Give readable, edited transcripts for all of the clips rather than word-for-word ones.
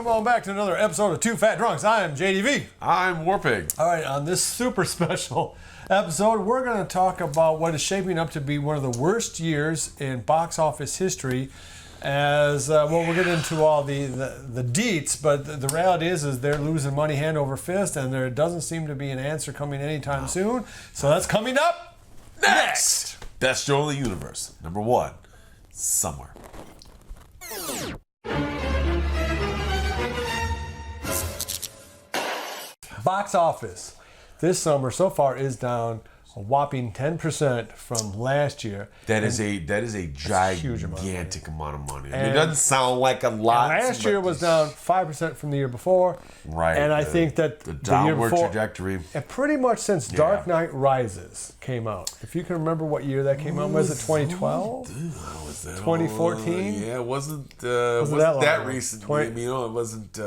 welcome on back to another episode of Two Fat Drunks. I am JDV. I'm Warpig. All right, on this super special episode, we're going to talk about what is shaping up to be one of the worst years in box office history. We'll get into all the deets, but the reality is they're losing money hand over fist, and there doesn't seem to be an answer coming anytime soon. So that's coming up next. Best show in the universe. Number one, somewhere. Box office this summer so far is down a whopping 10% from last year. That is a gigantic amount of money. I mean, it doesn't sound like a lot. Last year was down 5% from the year before. Right. And I think that the year downward before, trajectory. and pretty much since Dark Knight Rises came out. If you can remember what year that came out, was it 2012? 2014? Yeah, it wasn't that that recent. It wasn't.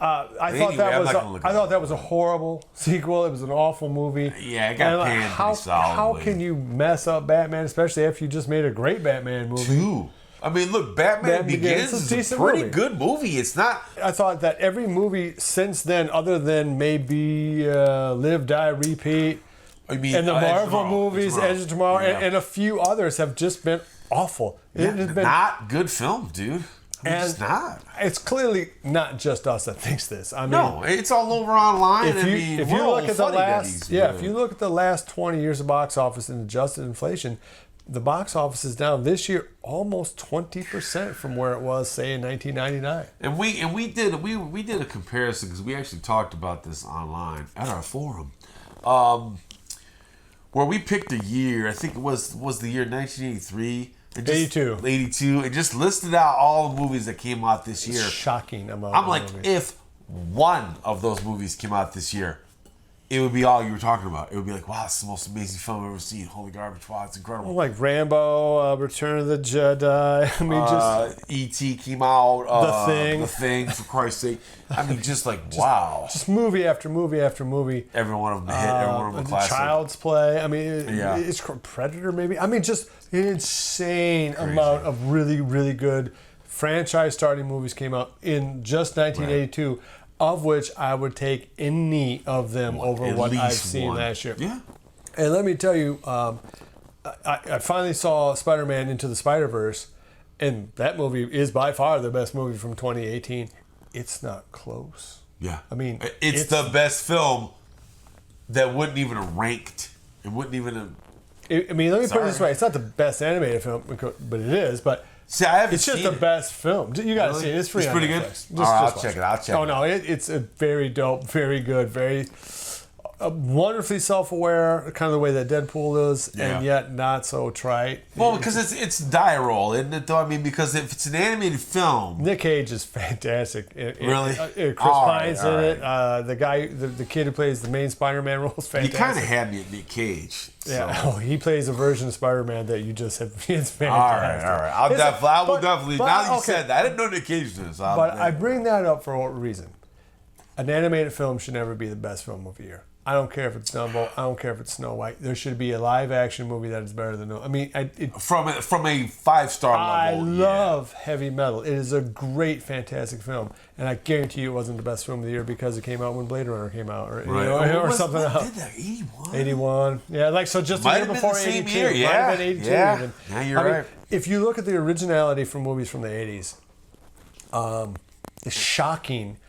I thought that was a horrible sequel. It was an awful movie. Yeah, it got panned pretty solidly. How can you mess up Batman, especially after you just made a great Batman movie? Two. I mean, look, Batman Begins is a pretty good movie. It's not. I thought that every movie since then, other than maybe Live, Die, Repeat, and the Marvel movies, Edge of Tomorrow, and a few others have just been awful. It has been not good film, dude. It's not. It's clearly not just us that thinks this. I mean, no, it's all over online. If you look at the last 20 years of box office and adjusted inflation, the box office is down this year almost 20% from where it was, say, in 1999. And we did a comparison because we actually talked about this online at our forum, where we picked a year. I think it was the year 1983. 82. It just listed out all the movies that came out this year. Shocking amount. I'm like, if one of those movies came out this year, it would be all you were talking about. It would be like, wow, it's the most amazing film I've ever seen. Holy garbage! Wow, it's incredible. Well, like Rambo, Return of the Jedi. I mean, just E.T. came out. The Thing, for Christ's sake. I mean, just like wow. Just movie after movie after movie. Every one of them a hit. Every one of them a classic. Child's Play. I mean, it's Predator maybe. I mean, just an insane amount of really, really good franchise-starting movies came out in just 1982. Right. Of which I would take any of them over what I've seen last year. Yeah. And let me tell you, I finally saw Spider-Man Into the Spider-Verse, and that movie is by far the best movie from 2018. It's not close. Yeah. I mean, it's the best film that wouldn't even have ranked. It wouldn't even have... let me put it this way. It's not the best animated film, but it is, but... See, I haven't it's just seen the best film. You got to see it. It's free. It's pretty good. I'll check it. Oh no, it's a very dope, very good, very wonderfully self-aware, kind of the way that Deadpool is, and yet not so trite. Well, because it's die roll, isn't it? Though I mean, because if it's an animated film, Nick Cage is fantastic. Really, Chris Pine's in it. The guy, the kid who plays the main Spider-Man role is fantastic. You kind of had me at Nick Cage. Yeah, he plays a version of Spider-Man that you just have. It's fantastic. All right. I will definitely. Now that you said that, I didn't know Nick Cage did this. But I bring that up for what reason? An animated film should never be the best film of the year. I don't care if it's Dumbo. I don't care if it's Snow White. There should be a live-action movie that is better than no. I mean, from a 5-star level. I love Heavy Metal. It is a great, fantastic film, and I guarantee you it wasn't the best film of the year because it came out when Blade Runner came out, or something else. Did that 81? 81. Yeah, like so. Just a year before 82. Year. Yeah, might have been 82 even. Yeah, you're right. If you look at the originality from movies from the 80s, it's shocking.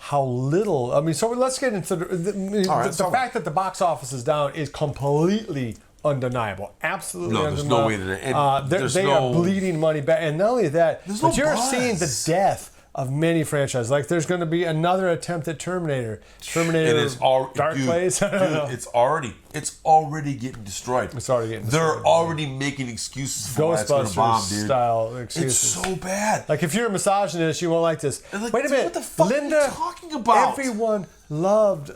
How little? I mean, so let's get into the fact that the box office is down is completely undeniable. Absolutely undeniable. There's no way to. They are bleeding money back, and not only that, but you're seeing the death of many franchises. Like there's going to be another attempt at Terminator. Dark Place. Dude, it's already getting destroyed. It's already getting destroyed. They're already making excuses for why it's going to bomb, dude. Style excuses. It's so bad. Like if you're a misogynist, you won't like this. Like, wait a minute. What the fuck are you talking about? Everyone loved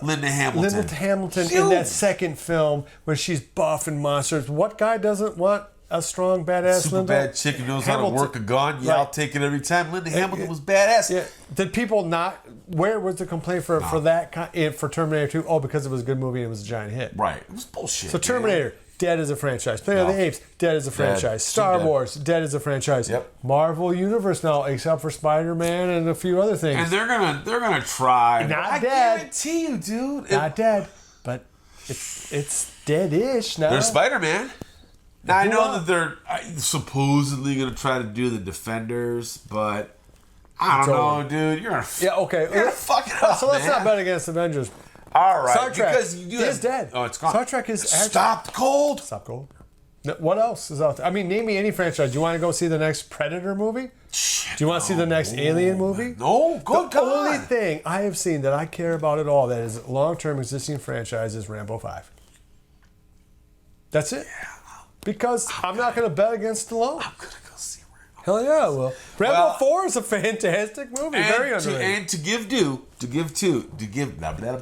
Linda Hamilton in that second film when she's buff and monsters. What guy doesn't want a strong, badass super Linda? Bad chick who knows how to work a gun. Yeah, I'll take it every time. Linda Hamilton was badass. Yeah. Did people not? Where was the complaint for that for Terminator 2? Oh, because it was a good movie and it was a giant hit. Right. It was bullshit. So Terminator, dead as a franchise. Planet of the Apes, dead as a franchise. Star Dead. Wars, dead as a franchise. Yep. Marvel Universe now, except for Spider-Man and a few other things. And they're gonna try. Not I dead. guarantee you, dude. Not dead, but it's dead-ish now. There's Spider-Man. Now I Who know else? that they're supposedly gonna try to do the Defenders, but I don't know, over. dude. You're gonna Yeah, okay. You're gonna fuck it up, So let's man. not bet against Avengers. All right, Star Trek because you do is that- dead. Oh, it's gone. Star Trek is actually... stopped cold. Stop cold. No, what else is out there? I mean, name me any franchise. Do you want to go see the next Predator movie? Shit, Do you want to see the next Alien movie? No, good The only God. thing I have seen that I care about at all that is a long-term existing franchise is Rambo 5. That's it. Because I'm not going to bet against Stallone. I'm gonna go see Rambo. Hell yeah, I will. Rambo Well, 4 is a fantastic movie. Very underrated. And to give due,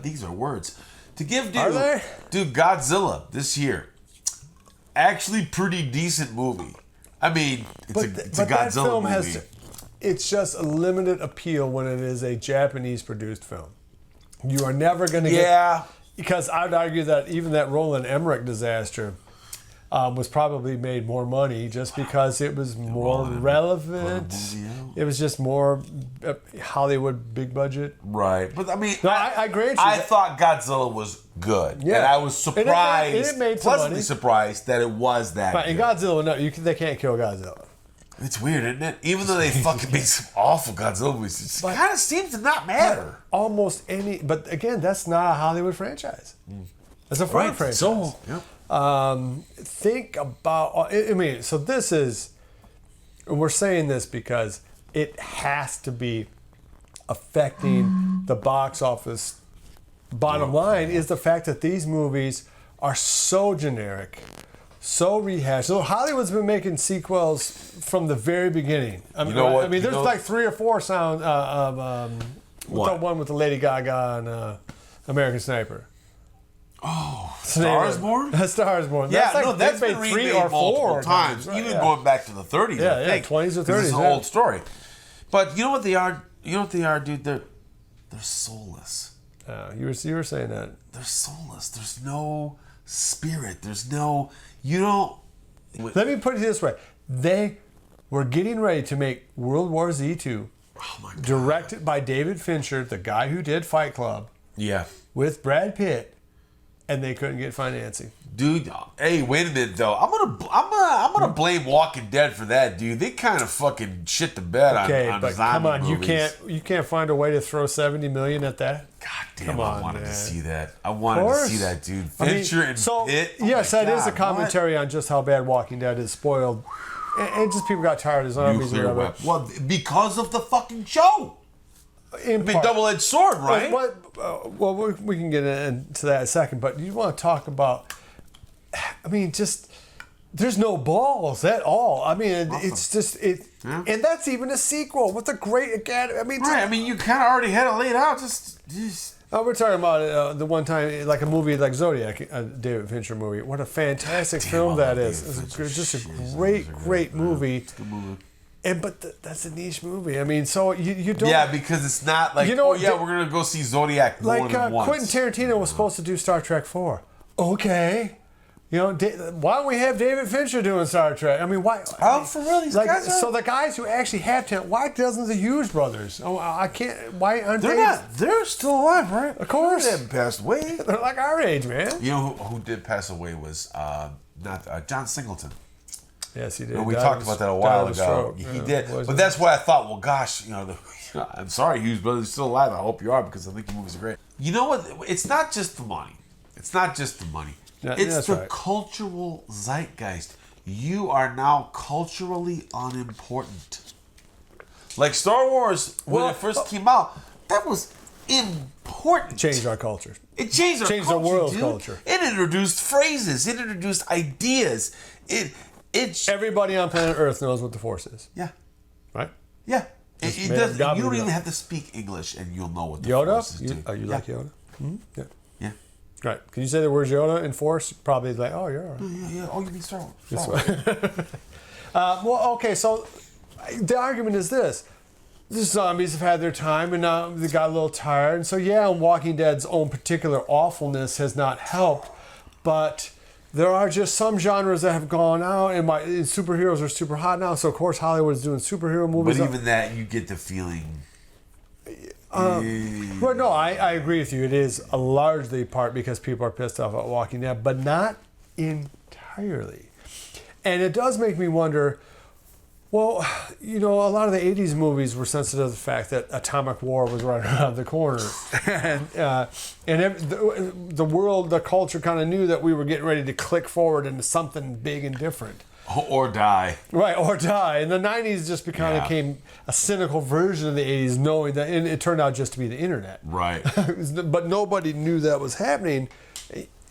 these are words. To give due, Are they? dude, Godzilla this year, actually pretty decent movie. I mean, it's a But Godzilla that film movie. it's just a limited appeal when it is a Japanese produced film. You are never going to get... Yeah. Because I'd argue that even that Roland Emmerich disaster was probably made more money just because it was more relevant. movie out. It was just more Hollywood big budget. Right. But I mean, No, I grant you I that- thought Godzilla was good. Yeah. And I was And it made- surprised, and it made some pleasantly money. surprised that it was that But in good. Godzilla, no, they can't kill Godzilla. It's weird, isn't it? Even though they fucking made some awful Godzilla movies, it kind of seems to not matter. Almost any, but again, that's not a Hollywood franchise. It's a foreign franchise. So, yep. Think about, I mean, so this is, we're saying this because it has to be affecting the box office. Bottom line is the fact that these movies are so generic, so rehashed. So Hollywood's been making sequels from the very beginning. I mean, You know what? I mean, You there's know- like 3 or 4 sound. What? The one with the Lady Gaga and American Sniper. Stars Born? Stars Born. Yeah, like, no, that's they been made remade 3 or 4 multiple times, right, even yeah. going back to the 30s. Yeah, I yeah, think. 20s or 'Cause It's 30s, an yeah. old story. But you know what they are? You know what they are, dude? They're soulless. You were saying that. They're soulless. There's no spirit. There's no. You don't. Let me put it this way: they were getting ready to make World War Z 2, Oh my God. directed by David Fincher, the guy who did Fight Club, Yeah. with Brad Pitt, and they couldn't get financing. Dude, hey, wait a minute though. I'm gonna blame Walking Dead for that, dude. They kind of fucking shit the bed Okay, on but zombie come on, movies. you can't find a way to throw $70 million at that. God damn, Come I on, wanted man. to see that. I wanted Of to course. see that, dude. I mean, Fincher and so, Pitt. Oh yes, my that is a God, commentary on just how bad Walking Dead is spoiled, and just people got tired of what? zombies. Nuclear or whatever. weapon. Well, because of the fucking show. In I mean, part. double-edged sword, right? Well, we can get into that in a second, but you want to talk about, I mean, just, there's no balls at all. I mean, it's just, Yeah. and that's even a sequel with a great academy. I mean, Right. I mean, you kind of already had it laid out. Just we're talking about the one time, like a movie like Zodiac, a David Fincher movie. What a fantastic film I that love is. David It's Fincher. just a Jeez, great, that was a great good movie. It's a good movie. And but that's a niche movie. I mean, so you don't. Yeah, because it's not like, You know, oh yeah, we're gonna go see Zodiac more Like than once. Quentin Tarantino was supposed to do Star Trek 4. Okay. You know, why don't we have David Fincher doing Star Trek? I mean, why? Oh, for real? These Like, guys are- so the guys who actually have talent, why doesn't the Hughes brothers? Oh, I can't. Why aren't They're they? not. They're still alive, right? Of course. They haven't passed away. They're like our age, man. You know who did pass away was not John Singleton. Yes, he did. You know, we Died talked of- about that a died while of ago. stroke. He Yeah, did, was but it? that's why I thought, well, gosh, I'm sorry, Hughes brothers, you're still alive. I hope you are because I think your movies are great. You know what? It's not just the money. It's not just the money. Yeah, It's that's the right. cultural zeitgeist. You are now culturally unimportant. Like Star Wars, when Well, it first came out, that was important. Changed our culture. It changed our Changed the culture, world's dude. culture. It introduced phrases. It introduced ideas. It Everybody on planet Earth knows what the Force is, yeah. right? Yeah. Just It made does, up you don't gobbledygook. even have to speak English and you'll know what the Yoda? Force is doing. You yeah. like Yoda? Hmm? Yeah. Yeah. Right. Can you say the words Yoda and Force? Probably like, oh, you're all right. Yeah. Oh, you mean Star Wars. Star Wars. Well, okay, so the argument is this. The zombies have had their time and now they got a little tired. And so, yeah, Walking Dead's own particular awfulness has not helped, but there are just some genres that have gone out, and superheroes are super hot now. So of course Hollywood's doing superhero movies. But even that, you get the feeling. Well, no, I agree with you. It is a largely part because people are pissed off at Walking Dead, but not entirely. And it does make me wonder, well, a lot of the 80s movies were sensitive to the fact that atomic war was right around the corner. And the world, the culture kind of knew that we were getting ready to click forward into something big and different. Or die. Right, or die. And the 90s just became a cynical version of the 80s, knowing that, and it turned out just to be the internet. Right. But nobody knew that was happening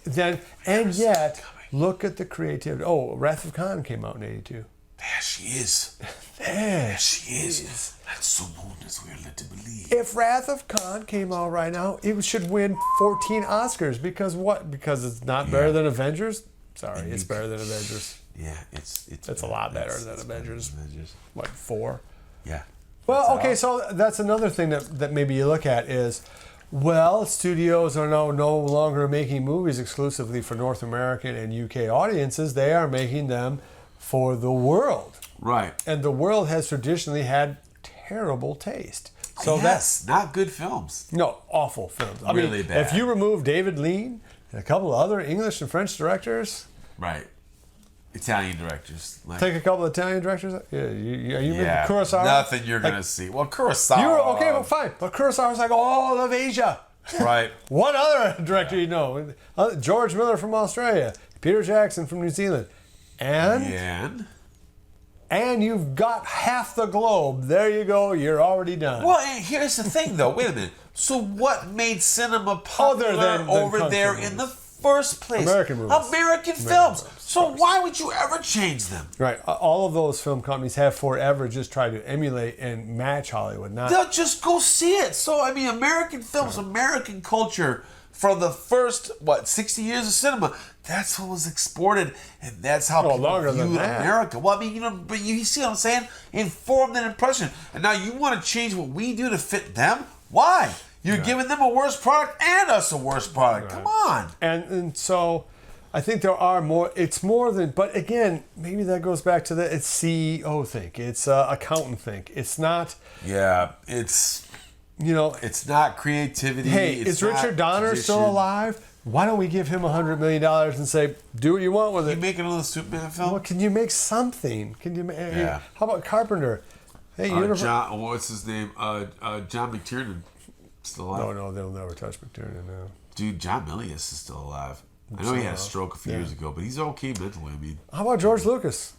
then. And yet, look at the creativity. Oh, Wrath of Khan came out in 82. There she is. There she is. That's so bold as we're led to believe. If Wrath of Khan came out right now, it should win 14 Oscars. Because what? Because it's not better than Avengers? Sorry, it's better than Avengers. Yeah, it's a lot better than Avengers. What, 4? Yeah. Well, okay, so that's another thing that maybe you look at is, well, studios are now no longer making movies exclusively for North American and UK audiences. They are making them for the world. Right. And the world has traditionally had terrible taste. So that's not good films. No, awful films. I Really mean, bad. If you remove David Lean and a couple of other English and French directors... Right. Italian directors. Take a couple of Italian directors. Yeah, you Kurosawa. Nothing you're gonna see. Well, Kurosawa. Okay, well, fine. But Kurosawa's like all of Asia. Right. What other director you know? George Miller from Australia, Peter Jackson from New Zealand, and you've got half the globe. There you go. You're already done. Well, and here's the thing, though. Wait a minute. So, what made cinema popular than over there movies. in the first place? American movies. American films. So why would you ever change them? Right. All of those film companies have forever just tried to emulate and match Hollywood. They'll just go see it. So, I mean, American films, American culture, for the first, 60 years of cinema, that's what was exported, and that's how people viewed America. Well, I mean, but you see what I'm saying? Informed that impression. And now you want to change what we do to fit them? Why? You're giving them a worse product and us a worse product. Come on. And so I think there are more. It's more than. But again, maybe that goes back to it's CEO think. It's accountant think. It's not. Yeah, it's. It's not creativity. Hey, is Richard Donner still alive? Why don't we give him $100 million and say, do what you want with it? Can you make another Superman film? Well, can you make something? Can you? Yeah. How about Carpenter? Hey, John. What's his name? John McTiernan. Still alive? No, they'll never touch McTiernan now. Dude, John Milius is still alive. I know he had a stroke a few years ago, but he's okay mentally. I mean, how about George Lucas?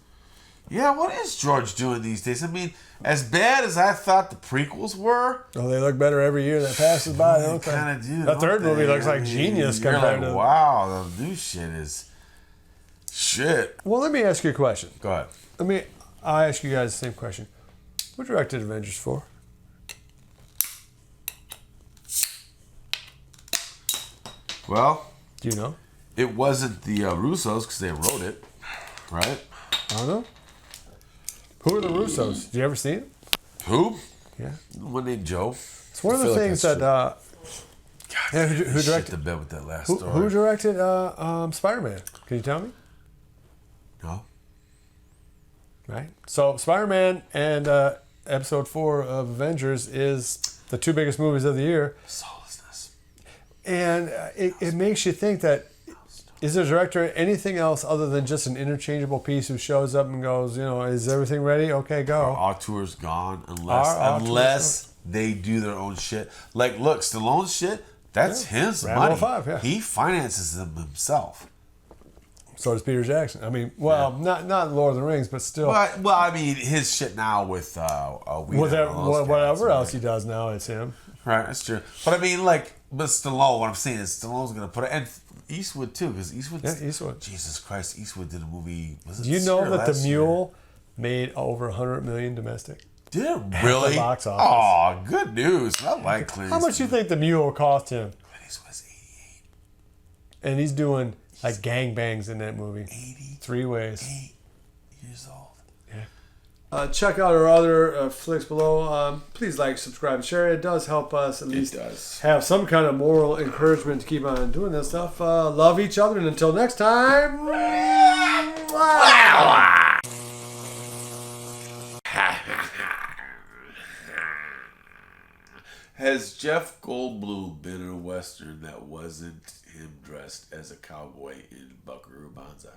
Yeah, what is George doing these days? I mean, as bad as I thought the prequels were. Oh, they look better every year that passes by, don't they? Kind of do. The third movie looks like genius compared to. Wow, the new shit is shit. Well, let me ask you a question. Go ahead. I'll ask you guys the same question. Who directed Avengers 4? Well, do you know? It wasn't the Russos because they wrote it, right? I don't know. Who are the Russos? Did you ever see it? Who? Yeah. One named Joe. It's one of the things that. Who directed the bed with that last story? Who directed Spider-Man? Can you tell me? No. Right. So Spider-Man and Episode 4 of Avengers is the two biggest movies of the year. Soullessness. And it makes you think that. Is the director anything else other than just an interchangeable piece who shows up and goes, is everything ready? Okay, go. Our auteur's gone unless they do their own shit. Like, look, Stallone's shit, that's his money. 5, yeah. He finances them himself. So does Peter Jackson. I mean, not Lord of the Rings, but still. Well, I mean, his shit now with whatever else he does now, it's him. Right, that's true. But I mean, but Stallone, what I'm saying is Stallone's going to put it, and Eastwood too, because Eastwood. Jesus Christ, Eastwood did a movie. Do you know that The Mule made over $100 million domestic? Did it really? At the box office. Oh, good news. I like Clint Eastwood. How much do you think The Mule cost him? Clint Eastwood's 88. And he's doing gangbangs in that movie. 3 ways. 8 years old. Yeah. Check out our other flicks below. Please like, subscribe, share. It does help us at least have some kind of moral encouragement to keep on doing this stuff. Love each other, and until next time. Has Jeff Goldblum been in a Western that wasn't him dressed as a cowboy in Buckaroo Banzai?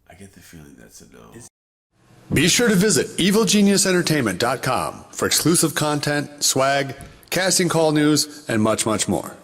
I get the feeling that's a no. Be sure to visit evilgeniusentertainment.com for exclusive content, swag, casting call news, and much, much more.